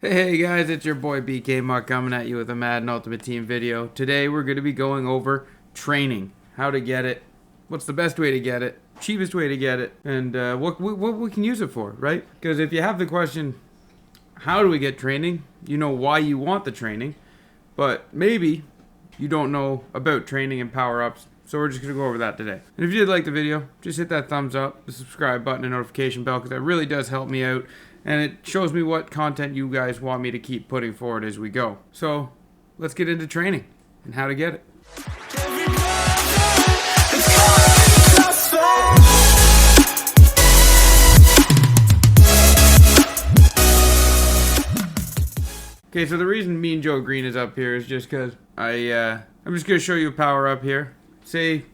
Hey guys, it's your boy BK Muck coming at you with a Madden Ultimate Team video. Today we're going to be going over training, how to get it, what's the best way to get it, cheapest way to get it, and what we can use it for, right? Because if you have the question, how do we get training? You know why you want the training, but maybe you don't know about training and power-ups, so we're just going to go over that today. And if you did like the video, just hit that thumbs up, the subscribe button, and notification bell, because that really does help me out. And it shows me what content you guys want me to keep putting forward as we go. So let's get into training and how to get it. Okay, so the reason Mean Joe Green is up here is just because I'm just going to show you a power up here. Say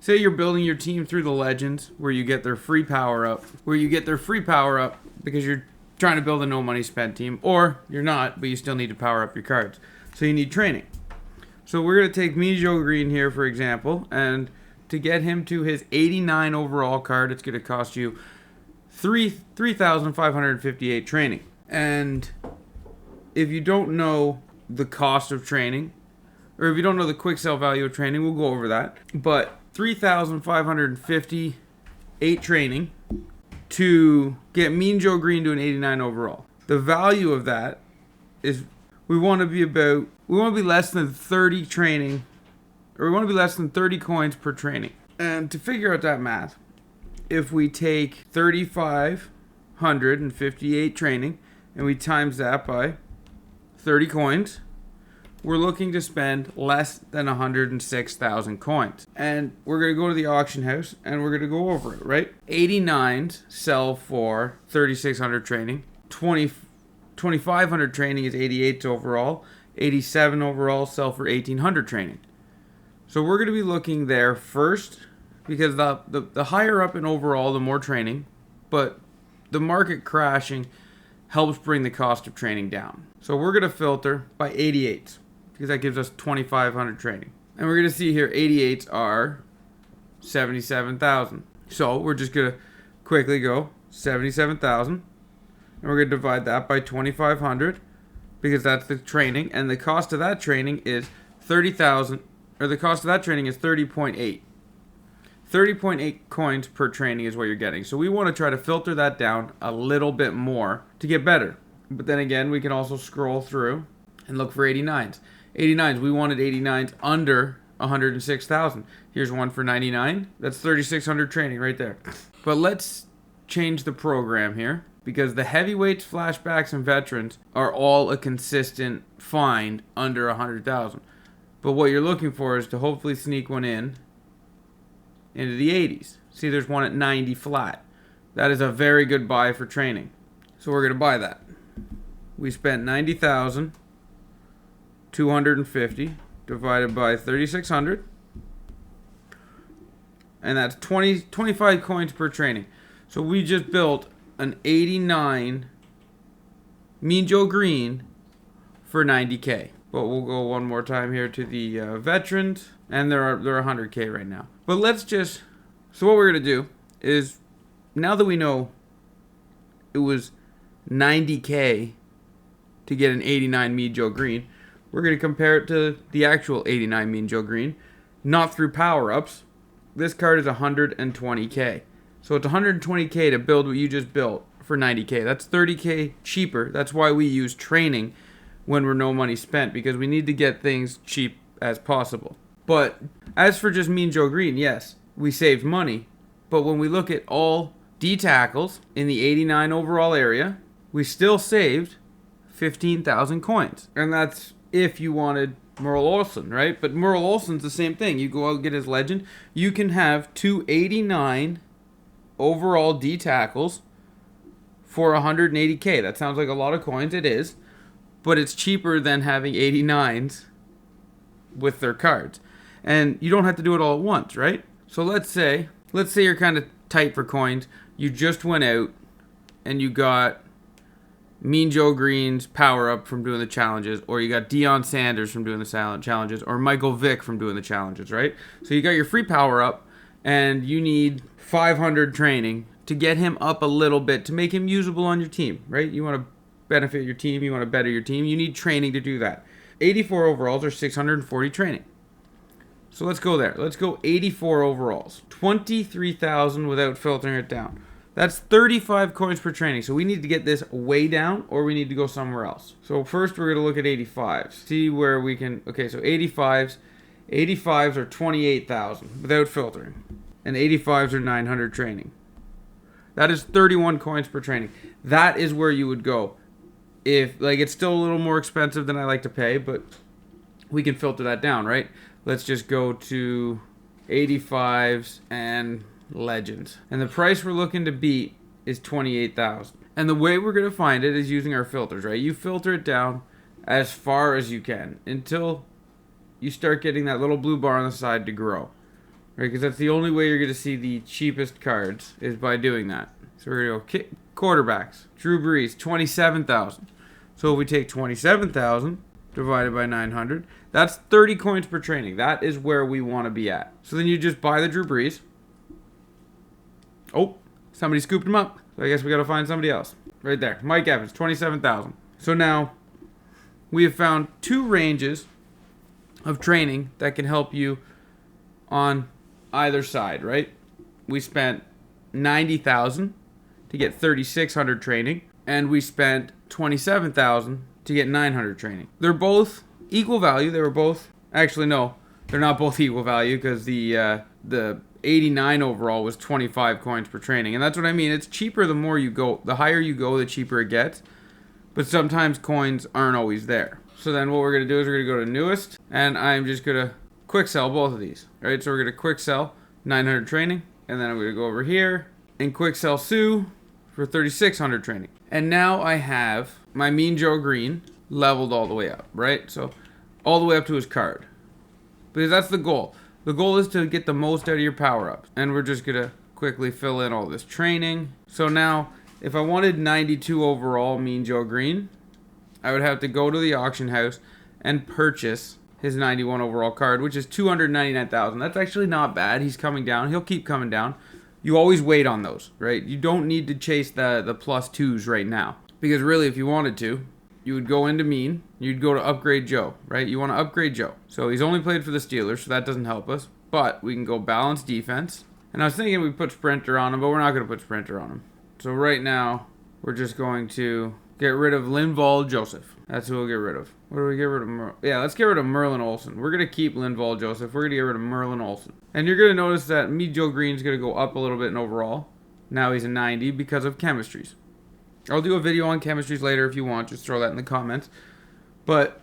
you're building your team through the Legends, where you get their free power up, because you're trying to build a no money spent team, or you're not, but you still need to power up your cards. So you need training. So we're going to take Mean Joe Green here, for example, and to get him to his 89 overall card, it's going to cost you 3,558 training. And if you don't know the cost of training, or if you don't know the quick sell value of training, we'll go over that. But 3,558 training to get Mean Joe Green to an 89 overall. The value of that is we want to be less than 30 training, or we want to be less than 30 coins per training. And to figure out that math, if we take 3,558 training and we times that by 30 coins, we're looking to spend less than 106,000 coins. And we're going to go to the auction house and we're going to go over it, right? 89s sell for 3,600 training. 2,500 training is 88s overall. 87 overall sell for 1,800 training. So we're going to be looking there first, because the higher up in overall, the more training. But the market crashing helps bring the cost of training down. So we're going to filter by 88s. Because that gives us 2,500 training. And we're going to see here 88s are 77,000. So we're just going to quickly go 77,000. And we're going to divide that by 2,500. Because that's the training. And the cost of that training is 30,000. Or the cost of that training is 30.8. 30.8 coins per training is what you're getting. So we want to try to filter that down a little bit more to get better. But then again, we can also scroll through and look for 89s. 89s, we wanted 89s under 106,000. Here's one for 99. That's 3,600 training right there. But let's change the program here, because the heavyweights, flashbacks, and veterans are all a consistent find under 100,000. But what you're looking for is to hopefully sneak one into the 80s. See, there's one at 90 flat. That is a very good buy for training. So we're going to buy that. We spent 90,250 divided by 3,600, and that's 25 coins per training. So we just built an 89 Mean Joe Green for 90k. But we'll go one more time here to the veterans, and they're 100k right now. But so what we're gonna do is, now that we know it was 90k to get an 89 Mean Joe Green, we're going to compare it to the actual 89 Mean Joe Green, not through power-ups. This card is 120k. So it's 120k to build what you just built for 90k. That's 30k cheaper. That's why we use training when we're no money spent, because we need to get things cheap as possible. But as for just Mean Joe Green, yes, we saved money. But when we look at all D tackles in the 89 overall area, we still saved 15,000 coins. And that's if you wanted Merle Olsen, right? But Merle Olsen's the same thing. You go out and get his legend. You can have 289 overall D tackles for 180k. That sounds like a lot of coins. It is. But it's cheaper than having 89s with their cards. And you don't have to do it all at once, right? So let's say you're kind of tight for coins. You just went out and you got Mean Joe Green's power up from doing the challenges, or you got Deion Sanders from doing the challenges, or Michael Vick from doing the challenges, right? So you got your free power up, and you need 500 training to get him up a little bit to make him usable on your team, right? You want to benefit your team, you want to better your team, you need training to do that. 84 overalls are 640 training. So let's go there. Let's go 84 overalls. 23,000 without filtering it down. That's 35 coins per training. So we need to get this way down, or we need to go somewhere else. So first we're going to look at 85s. See where we can... Okay, so 85s. 85s are 28,000 without filtering. And 85s are 900 training. That is 31 coins per training. That is where you would go. If, like, it's still a little more expensive than I like to pay, but we can filter that down, right? Let's just go to 85s and legends. And the price we're looking to beat is 28,000. And the way we're going to find it is using our filters, right? You filter it down as far as you can until you start getting that little blue bar on the side to grow. Right? Because that's the only way you're going to see the cheapest cards is by doing that. So we're going to go quarterbacks. Drew Brees, 27,000. So if we take 27,000 divided by 900, that's 30 coins per training. That is where we want to be at. So then you just buy the Drew Brees. Oh, somebody scooped him up. So I guess we got to find somebody else. Right there. Mike Evans, 27,000. So now we have found two ranges of training that can help you on either side, right? We spent 90,000 to get 3,600 training, and we spent 27,000 to get 900 training. They're both equal value. They were both... Actually, no. They're not both equal value because the 89 overall was 25 coins per training. And that's what I mean. It's cheaper the more you go. The higher you go, the cheaper it gets. But sometimes coins aren't always there. So then what we're going to do is we're going to go to newest. And I'm just going to quick sell both of these. Right? So we're going to quick sell 900 training. And then I'm going to go over here and quick sell Sue for 3,600 training. And now I have my Mean Joe Green leveled all the way up, right? So all the way up to his card. Because that's the goal. The goal is to get the most out of your power-ups. And we're just going to quickly fill in all this training. So now, if I wanted 92 overall Mean Joe Green, I would have to go to the auction house and purchase his 91 overall card, which is 299,000. That's actually not bad. He's coming down. He'll keep coming down. You always wait on those, right? You don't need to chase the plus twos right now. Because really, if you wanted to, you would go into mean, you'd go to upgrade Joe, right? You want to upgrade Joe. So he's only played for the Steelers, so that doesn't help us. But we can go balance defense. And I was thinking we put Sprinter on him, but we're not going to put Sprinter on him. So right now, we're just going to get rid of Linval Joseph. That's who we'll get rid of. What do we get rid of? Let's get rid of Merlin Olsen. We're going to keep Linval Joseph. We're going to get rid of Merlin Olsen. And you're going to notice that Mean Joe Green's going to go up a little bit in overall. Now he's a 90 because of chemistries. I'll do a video on chemistries later if you want. Just throw that in the comments. But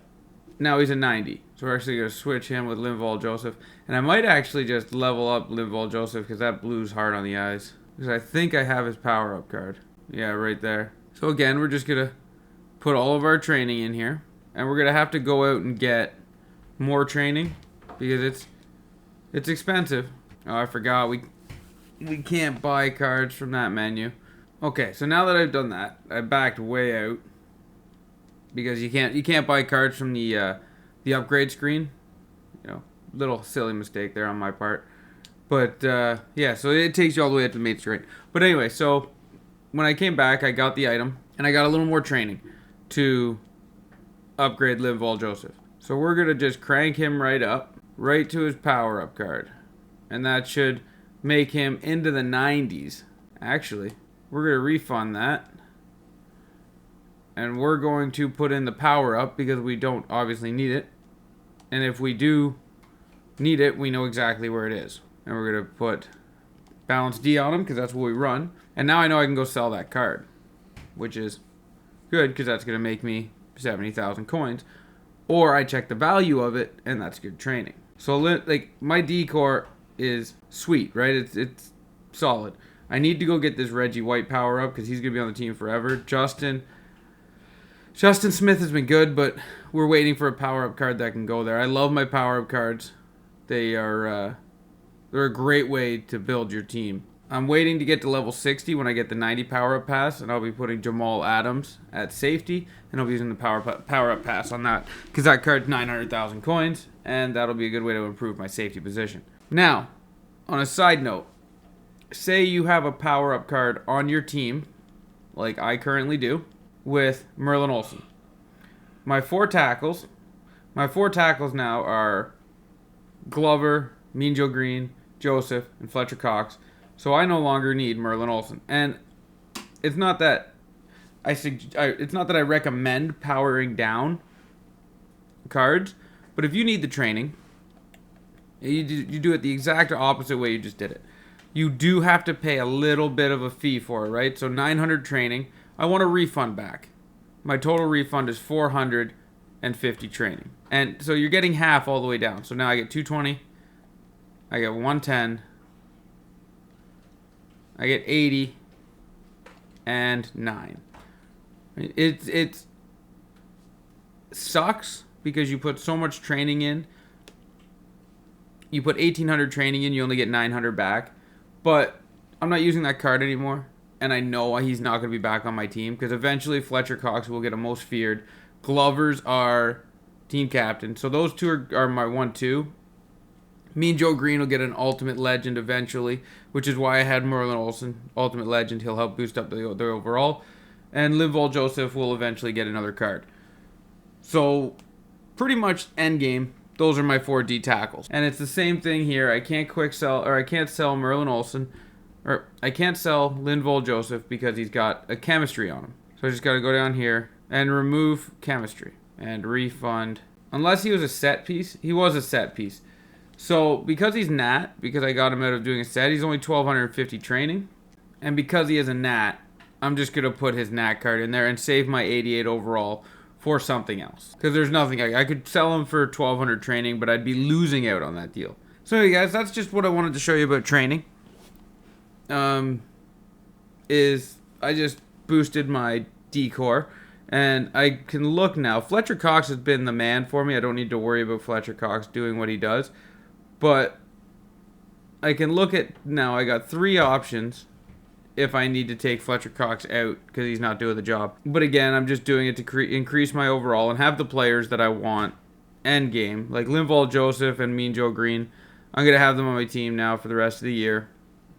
now he's a 90. So we're actually going to switch him with Linval Joseph. And I might actually just level up Linval Joseph because that blue's hard on the eyes. Because I think I have his power-up card. Yeah, right there. So again, we're just going to put all of our training in here. And we're going to have to go out and get more training because it's expensive. Oh, I forgot. We can't buy cards from that menu. Okay, so now that I've done that, I backed way out because you can't buy cards from the upgrade screen. You know, little silly mistake there on my part. But yeah, so it takes you all the way up to Main Street. But anyway, so when I came back, I got the item and I got a little more training to upgrade Linval Joseph. So we're gonna just crank him right up, right to his power up card, and that should make him into the 90s. Actually, we're going to refund that. And we're going to put in the power up because we don't obviously need it. And if we do need it, we know exactly where it is. And we're going to put balance D on him because that's what we run. And now I know I can go sell that card, which is good because that's going to make me 70,000 coins. Or I check the value of it and that's good training. So like my decor is sweet, right? It's solid. I need to go get this Reggie White power up because he's going to be on the team forever. Justin Smith has been good, but we're waiting for a power up card that can go there. I love my power up cards. They're a great way to build your team. I'm waiting to get to level 60 when I get the 90 power up pass, and I'll be putting Jamal Adams at safety, and I'll be using the power up pass on that because that card's 900,000 coins, and that'll be a good way to improve my safety position. Now, on a side note, say you have a power-up card on your team, like I currently do. with Merlin Olsen. My four tackles now are Glover, Mean Joe Green, Joseph, and Fletcher Cox. So I no longer need Merlin Olsen. And it's not that it's not that I recommend powering down cards, but if you need the training, you do it the exact opposite way you just did it. You do have to pay a little bit of a fee for it, right? So 900 training. I want a refund back. My total refund is 450 training. And so you're getting half all the way down. So now I get 220. I get 110. I get 80 and 9. It sucks because you put so much training in. You put 1,800 training in, you only get 900 back. But I'm not using that card anymore, and I know he's not going to be back on my team because eventually Fletcher Cox will get a most feared. Glovers are team captain, so those two are my 1-2. Mean Joe Green will get an ultimate legend eventually, which is why I had Merlin Olsen, ultimate legend. He'll help boost up the overall. And Linval Joseph will eventually get another card. So pretty much end game. Those are my 4 D tackles. And it's the same thing here. I can't sell Merlin Olsen, or I can't sell Linval Joseph because he's got a chemistry on him. So I just got to go down here and remove chemistry and refund. Unless he was a set piece. He was a set piece. So because he's Nat, because I got him out of doing a set, he's only 1,250 training. And because he is a Nat, I'm just going to put his Nat card in there and save my 88 overall for something else. Because there's nothing, I could sell him for 1,200 training, but I'd be losing out on that deal. So anyway, guys, that's just what I wanted to show you about training. Is I just boosted my decor, and I can look now. Fletcher Cox has been the man for me. I don't need to worry about Fletcher Cox doing what he does. But I can look at now. I got 3 options if I need to take Fletcher Cox out because he's not doing the job. But again, I'm just doing it to increase my overall and have the players that I want end game, like Linval Joseph and Mean Joe Green. I'm going to have them on my team now for the rest of the year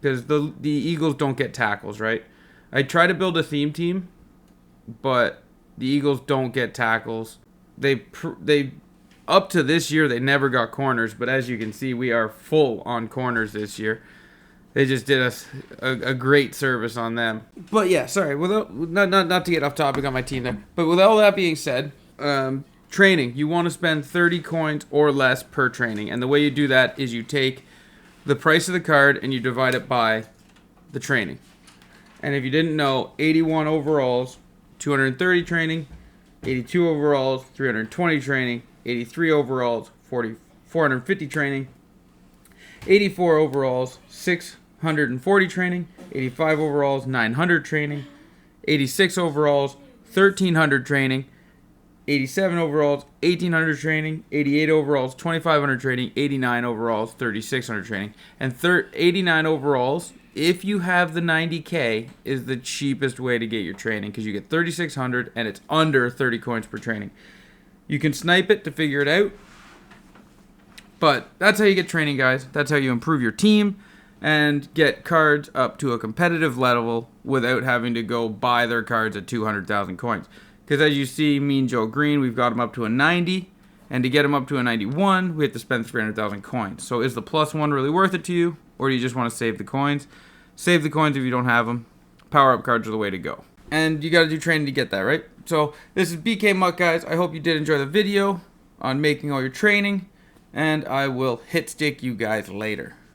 because the Eagles don't get tackles, right? I try to build a theme team, but the Eagles don't get tackles. They up to this year, they never got corners, but as you can see, we are full on corners this year. They just did us a great service on them. But yeah, sorry, not to get off topic on my team there. But with all that being said, training, you want to spend 30 coins or less per training. And the way you do that is you take the price of the card and you divide it by the training. And if you didn't know, 81 overalls, 230 training, 82 overalls, 320 training, 83 overalls, 450 training, 84 overalls, 640 training, 85 overalls, 900 training, 86 overalls, 1300 training, 87 overalls, 1800 training, 88 overalls, 2500 training, 89 overalls, 3600 training, and 89 overalls, if you have the 90K, is the cheapest way to get your training because you get 3600 and it's under 30 coins per training. You can snipe it to figure it out. But that's how you get training, guys. That's how you improve your team and get cards up to a competitive level without having to go buy their cards at 200,000 coins. Because as you see, Mean Joe Green, we've got him up to a 90. And to get him up to a 91, we have to spend 300,000 coins. So is the +1 really worth it to you? Or do you just want to save the coins? Save the coins if you don't have them. Power-up cards are the way to go. And you got to do training to get that, right? So this is BK Muck, guys. I hope you did enjoy the video on making all your training. And I will hit stick you guys later.